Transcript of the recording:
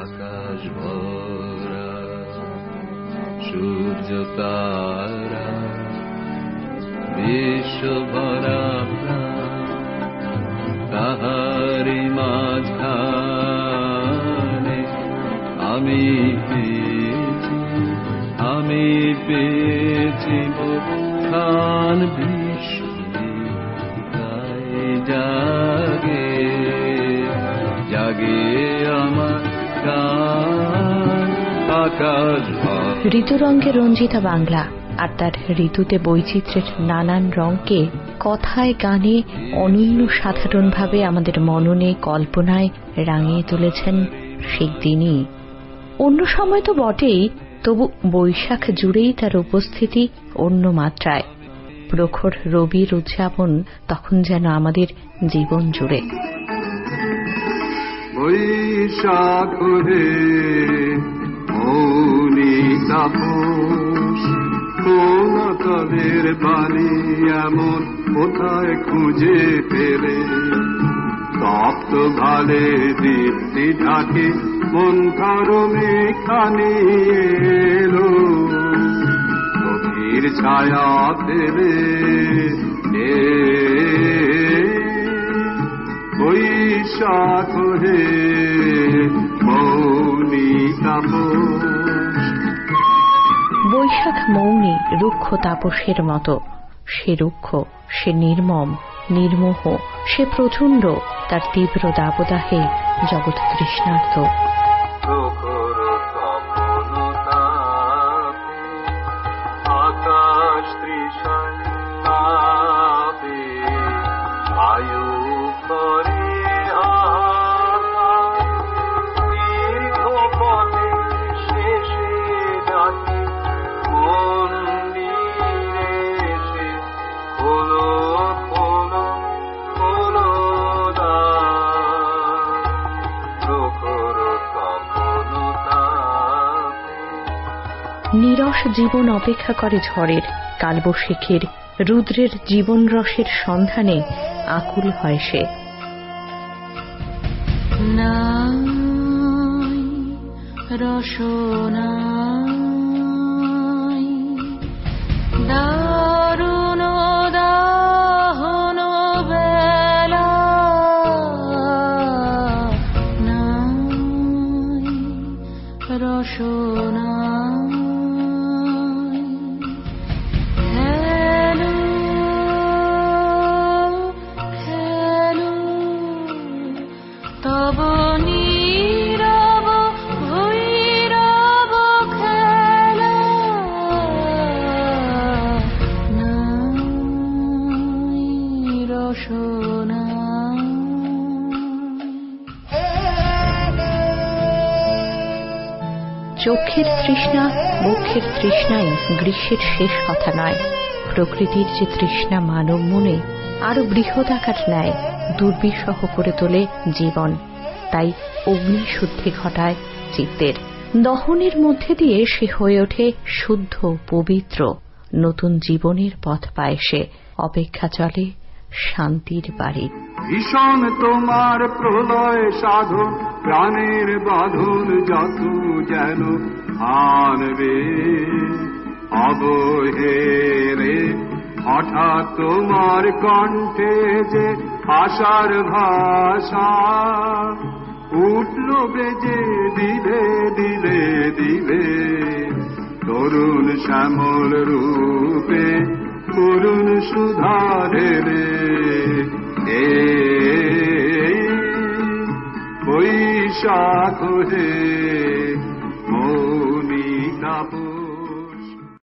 আকাশ ভরা সূর্য তারা বিশ্ব ভরা তাহারি মাঝখানে আমি পেয়েছি খান জাগে জাগে আমার গান আকাশ। ঋতুরঙ্গে রঞ্জিতা বাংলা আর তার ঋতুতে বৈচিত্র্যের নানান রঙকে কথায় গানে অনন্য সাধারণভাবে আমাদের মননে কল্পনায় রাঙিয়ে তুলেছেন সেই দিনই। অন্য সময় তো বটেই, তবু বৈশাখ জুড়েই তার উপস্থিতি অন্য মাত্রায়। প্রখর রবির উদযাপন তখন যেন আমাদের জীবন জুড়ে। বৈশাখ রে মৌনি তাপস কোন তলের বাণী এমন কোথায় খুঁজে পেলে তপ্ত ভালে দীপ্তি ঢাকে মন কারণে খানি এলো গভীর ছায়া ফেলে বৈশাখ হে মৌনি তাপস। বৈশাখ মৌনি রুক্ষ তাপসের মতো। সে রুক্ষ, সে নির্মম, নির্মোহ, সে প্রচণ্ড। তার তীব্র দাবদাহে জগৎ তৃষ্ণার্ত। আকাশ তৃষাবে বায়ু করে দীর্ঘ পথে শেষে ডাকে মন্দিরে এসে খোলো খোলো খোলো নীরস জীবন অপেক্ষা করে ঝড়ের, কালবৈশাখীর, রুদ্রের জীবন রসের সন্ধানে আকুল হয় সে। রসনা দারুণ দাহন বেলা রসনা চোখের তৃষ্ণা, মুখের তৃষ্ণাই গ্রীষ্মের শেষ কথা নয়। প্রকৃতির যে তৃষ্ণা মানব মনে আরো বৃহদাকার নেয়, দুর্বিষহ করে তোলে জীবন। তাই অগ্নিশুদ্ধি ঘটায় চিত্তের। দহনের মধ্যে দিয়ে সে হয়ে ওঠে শুদ্ধ, পবিত্র। নতুন জীবনের পথ পায় সে। অপেক্ষা চলে শান্তির বাড়ি। ভীষণ তোমার প্রলয় সাধন, প্রাণের বাঁধন যত যেন আনবে অবহে রে। হঠাৎ তোমার কণ্ঠে যে আশার ভাষা উঠল বেজে দিলে দিলে দিলে তরুণ শ্যামল রূপে করুণ সুধা ঢেলে। বৈশাখ হে মৌনি তাপস।